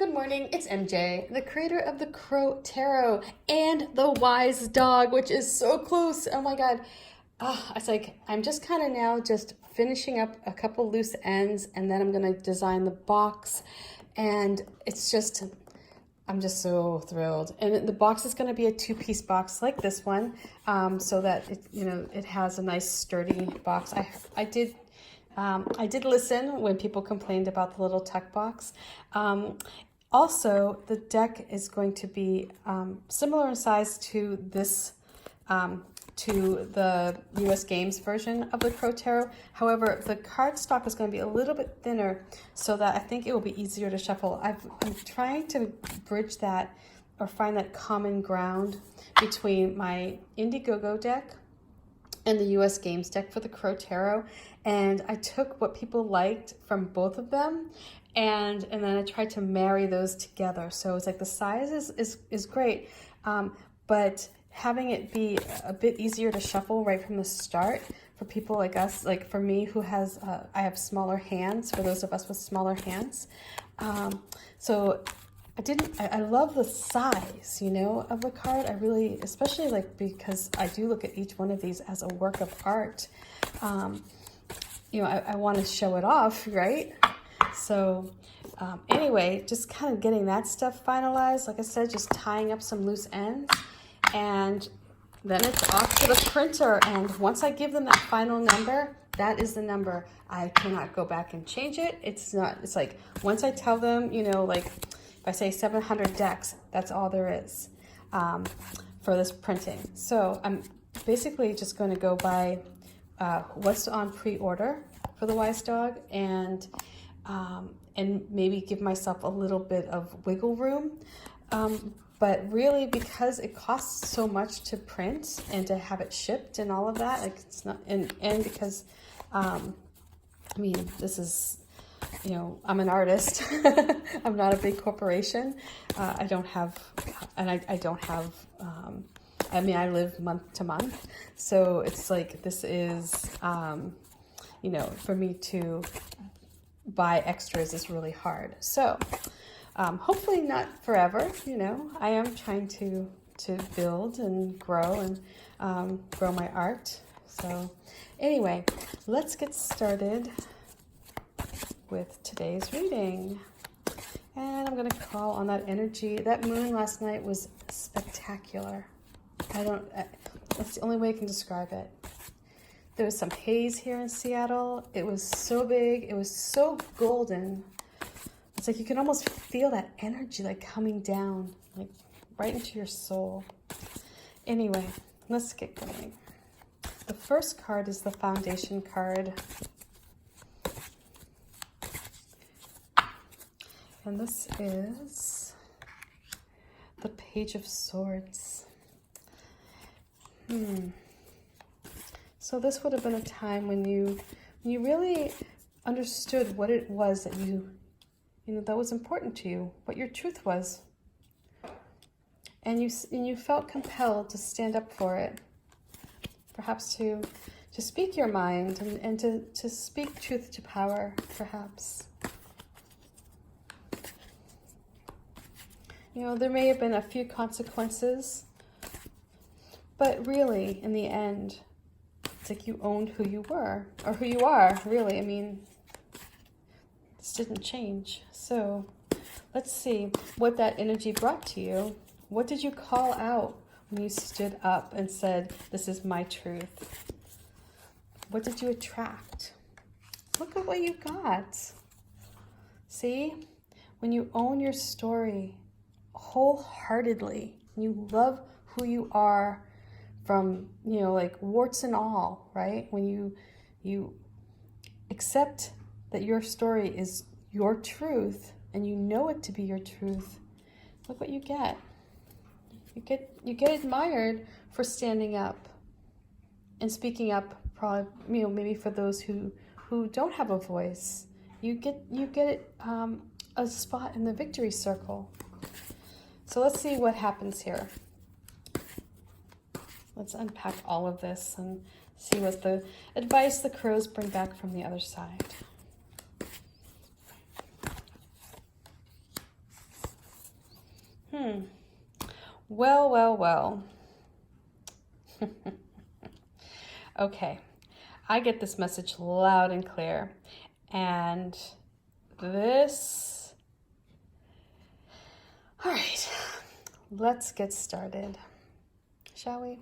Good morning, it's MJ, the creator of the Crow Tarot and the Wise Dog, which is so close. Oh my God. It's like, I'm just kind of now just finishing up a couple loose ends, and then I'm going to design the box. And it's just, I'm just so thrilled. And the box is going to be a two-piece box like this one, so that it has a nice sturdy box. I did listen when people complained about the little tuck box. Also, the deck is going to be similar in size to this, to the US Games version of the Crow Tarot. However, the cardstock is going to be a little bit thinner so that I think it will be easier to shuffle. I'm trying to bridge that or find that common ground between my Indiegogo deck and the US Games deck for the Crow Tarot. And I took what people liked from both of them and then I tried to marry those together. So it's like the size is great, but having it be a bit easier to shuffle right from the start for people like us, like for me who has, I have smaller hands, for those of us with smaller hands. So I love the size, of the card. I really, especially like, because I do look at each one of these as a work of art. I want to show it off, right? So anyway, just kind of getting that stuff finalized. Like I said, just tying up some loose ends, and then it's off to the printer. And once I give them that final number, that is the number. I cannot go back and change it. It's like, once I tell them, like if I say 700 decks, that's all there is for this printing. So I'm basically just going to go by what's on pre-order for the Wise Dog, and maybe give myself a little bit of wiggle room. But really, because it costs so much to print and to have it shipped and all of that, like it's not, and because, this is, I'm an artist. I'm not a big corporation. I don't have, and I don't have, I live month to month. So it's like, this is, for me to buy extras is really hard. So hopefully not forever. I am trying to build and grow and grow my art. So anyway, let's get started with today's reading. And I'm going to call on that energy. That moon last night was spectacular. That's the only way I can describe it. There was some haze here in Seattle. It was so big. It was so golden. It's like you can almost feel that energy like coming down, like right into your soul. Anyway, let's get going. The first card is the foundation card. And this is the Page of Swords. So this would have been a time when you really understood what it was that that was important to you, what your truth was. And you felt compelled to stand up for it. Perhaps to speak your mind and to speak truth to power, perhaps. There may have been a few consequences, but really, in the end, it's like you owned who you were, or who you are, really. This didn't change. So let's see what that energy brought to you. What did you call out when you stood up and said, this is my truth? What did you attract? Look at what you got. See? When you own your story wholeheartedly, you love who you are from, like warts and all, right? When you accept that your story is your truth and you know it to be your truth, look what you get. You get admired for standing up and speaking up, probably, maybe for those who don't have a voice. You get a spot in the victory circle. So let's see what happens here. Let's unpack all of this and see what the advice the crows bring back from the other side. Well, well, well. Okay, I get this message loud and clear. And this, all right, let's get started, shall we?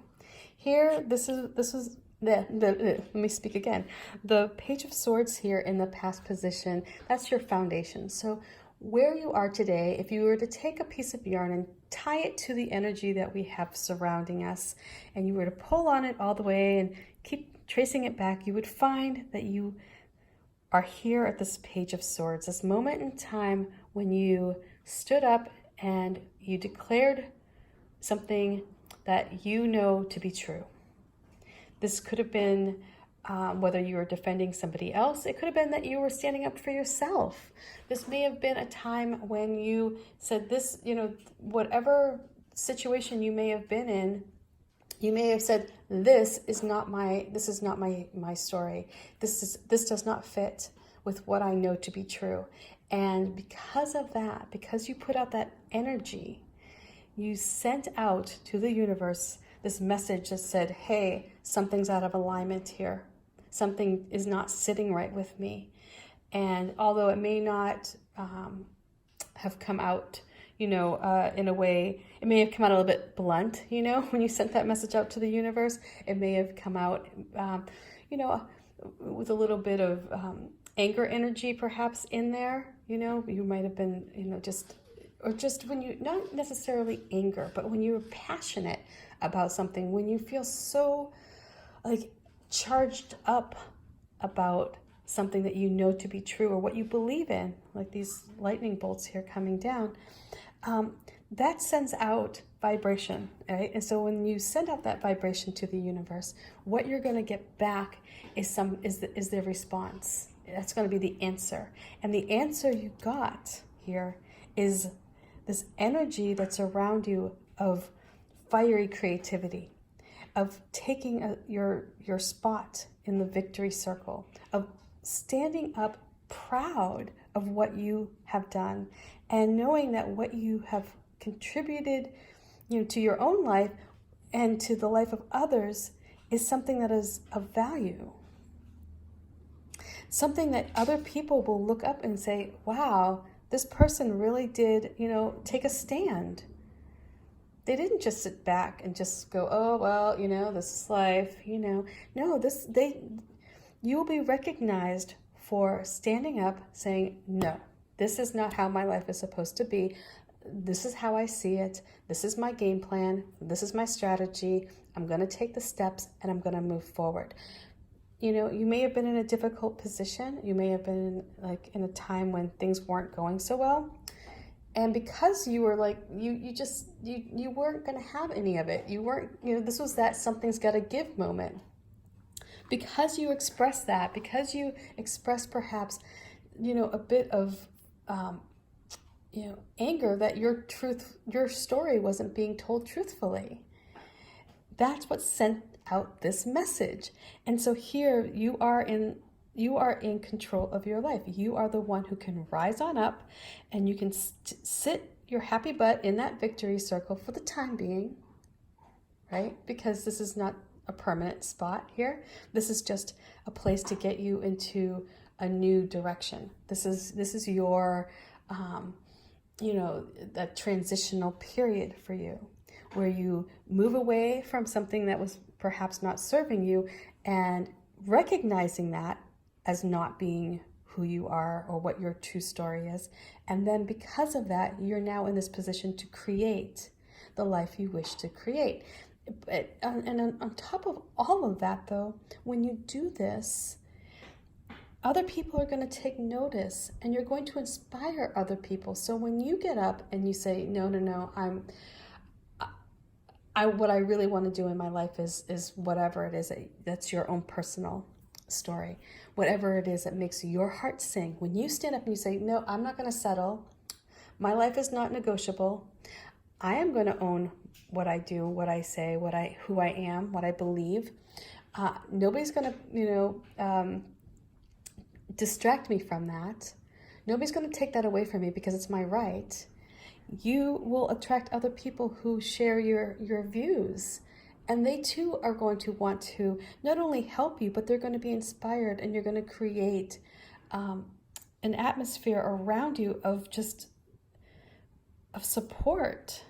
Here, this was let me speak again. The Page of Swords here in the past position, that's your foundation. So where you are today, if you were to take a piece of yarn and tie it to the energy that we have surrounding us, and you were to pull on it all the way and keep tracing it back, you would find that you are here at this Page of Swords, this moment in time when you stood up and you declared something that you know to be true. This could have been whether you were defending somebody else. It could have been that you were standing up for yourself. This may have been a time when you said this, whatever situation you may have been in, you may have said, this is not my story. This does not fit with what I know to be true. And because of that, because you put out that energy, you sent out to the universe this message that said, hey, something's out of alignment here. Something is not sitting right with me. And although it may not have come out, in a way, it may have come out a little bit blunt, when you sent that message out to the universe. It may have come out, with a little bit of anger energy perhaps in there, you might have been, just when you, not necessarily anger, but when you're passionate about something, when you feel so charged up about something that you know to be true or what you believe in, like these lightning bolts here coming down, that sends out vibration, right? And so when you send out that vibration to the universe, what you're going to get back is the response. That's going to be the answer. And the answer you got here is this energy that's around you of fiery creativity, of taking your spot in the victory circle, of standing up proud of what you have done, and knowing that what you have contributed, to your own life and to the life of others is something that is of value. Something that other people will look up and say, wow, this person really did, take a stand. They didn't just sit back and just go, oh, well, this is life, No, you will be recognized for standing up, saying, no, this is not how my life is supposed to be. This is how I see it. This is my game plan. This is my strategy. I'm going to take the steps and I'm going to move forward. You may have been in a difficult position. You may have been in a time when things weren't going so well. And because you were you weren't going to have any of it. You weren't, this was that something's got to give moment. Because you expressed that, because you expressed perhaps, a bit of, anger that your story wasn't being told truthfully. That's what sent out this message. And so here you are in control of your life. You are the one who can rise on up, and you can sit your happy butt in that victory circle for the time being, right? Because this is not a permanent spot here. This is just a place to get you into a new direction. This is your, that transitional period for you, where you move away from something that was perhaps not serving you, and recognizing that as not being who you are or what your true story is. And then because of that, you're now in this position to create the life you wish to create. And on top of all of that, though, when you do this, other people are going to take notice, and you're going to inspire other people. So when you get up and you say, no, what I really want to do in my life is whatever it is, that's your own personal story. Whatever it is that makes your heart sing. When you stand up and you say, no, I'm not going to settle. My life is not negotiable. I am going to own what I do, what I say, who I am, what I believe. Nobody's going to, distract me from that. Nobody's going to take that away from me because it's my right. you will attract other people who share your views. And they too are going to want to not only help you, but they're going to be inspired, and you're going to create an atmosphere around you of just of support.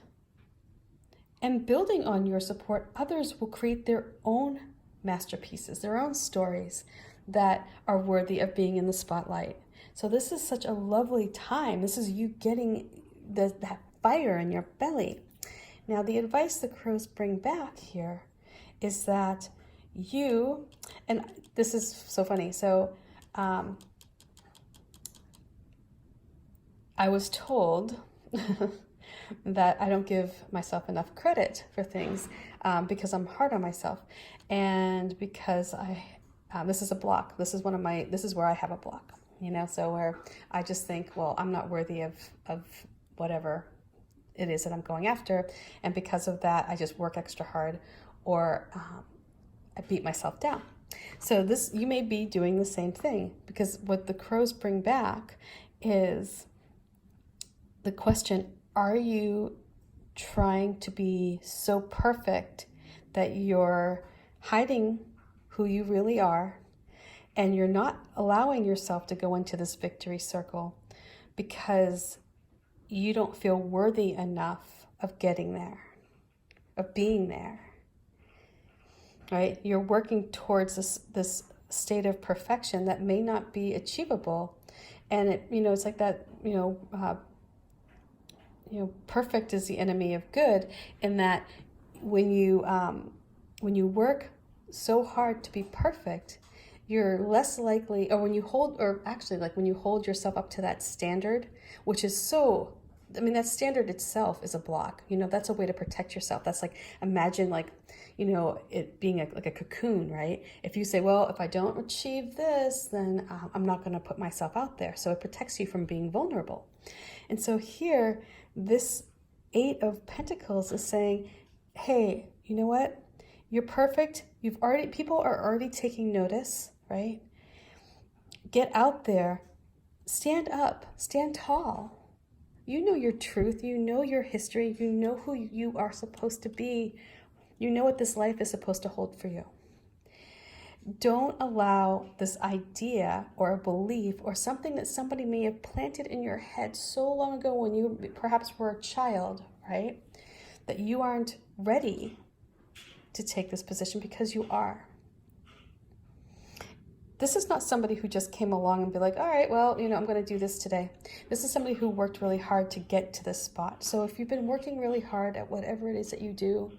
And building on your support, others will create their own masterpieces, their own stories that are worthy of being in the spotlight. So this is such a lovely time. This is you getting that fire in your belly. Now, the advice the crows bring back here is that you, and this is so funny. So I was told that I don't give myself enough credit for things because I'm hard on myself, and because this is a block. This is where I have a block, so where I just think, well, I'm not worthy of whatever it is that I'm going after, and because of that, I just work extra hard, or I beat myself down. So you may be doing the same thing, because what the crows bring back is the question, are you trying to be so perfect that you're hiding who you really are, and you're not allowing yourself to go into this victory circle because you don't feel worthy enough of getting there, of being there, right? You're working towards this state of perfection that may not be achievable. And it's like that, perfect is the enemy of good, in that when you work so hard to be perfect, you're less likely, or when you hold yourself up to that standard, which is that standard itself is a block. That's a way to protect yourself. That's like, imagine it being like a cocoon, right? If you say, well, if I don't achieve this, then I'm not going to put myself out there. So it protects you from being vulnerable. And so here, this Eight of Pentacles is saying, hey, you know what? You're perfect. People are already taking notice, right? Get out there, stand up, stand tall. You know your truth. You know your history. You know who you are supposed to be. You know what this life is supposed to hold for you. Don't allow this idea or a belief or something that somebody may have planted in your head so long ago when you perhaps were a child, right? That you aren't ready to take this position, because you are. This is not somebody who just came along and be like, all right, well, I'm going to do this today. This is somebody who worked really hard to get to this spot. So if you've been working really hard at whatever it is that you do,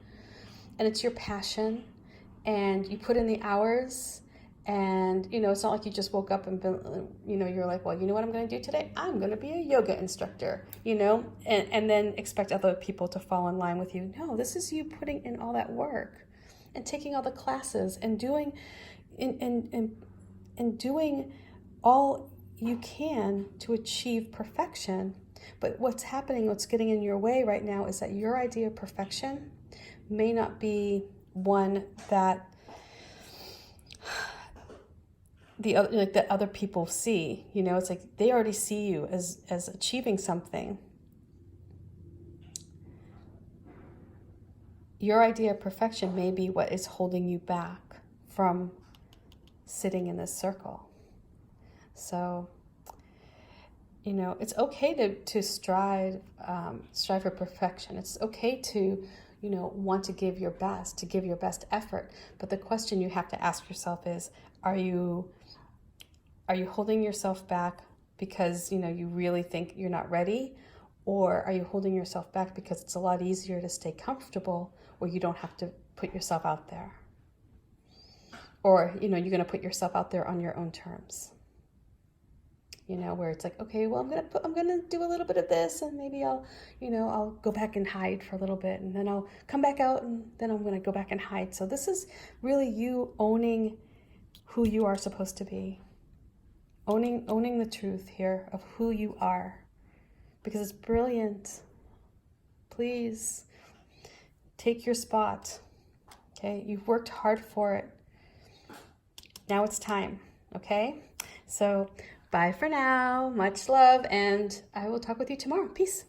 and it's your passion, and you put in the hours, and it's not like you just woke up and you're like, well, you know what I'm going to do today? I'm going to be a yoga instructor, and then expect other people to fall in line with you. No, this is you putting in all that work and taking all the classes and doing and doing all you can to achieve perfection. But what's getting in your way right now is that your idea of perfection may not be one that that other people see. It's like they already see you as achieving something. Your idea of perfection may be what is holding you back from sitting in this circle. So, it's okay to strive for perfection. It's okay to want to give your best effort. But the question you have to ask yourself is, are you holding yourself back because, you really think you're not ready? Or are you holding yourself back because it's a lot easier to stay comfortable where you don't have to put yourself out there? Or, you're going to put yourself out there on your own terms. Where it's like, okay, well, I'm going to do a little bit of this, and maybe I'll go back and hide for a little bit, and then I'll come back out, and then I'm going to go back and hide. So this is really you owning who you are supposed to be. Owning the truth here of who you are, because it's brilliant. Please take your spot. Okay? You've worked hard for it. Now it's time. Okay? So bye for now. Much love, and I will talk with you tomorrow. Peace.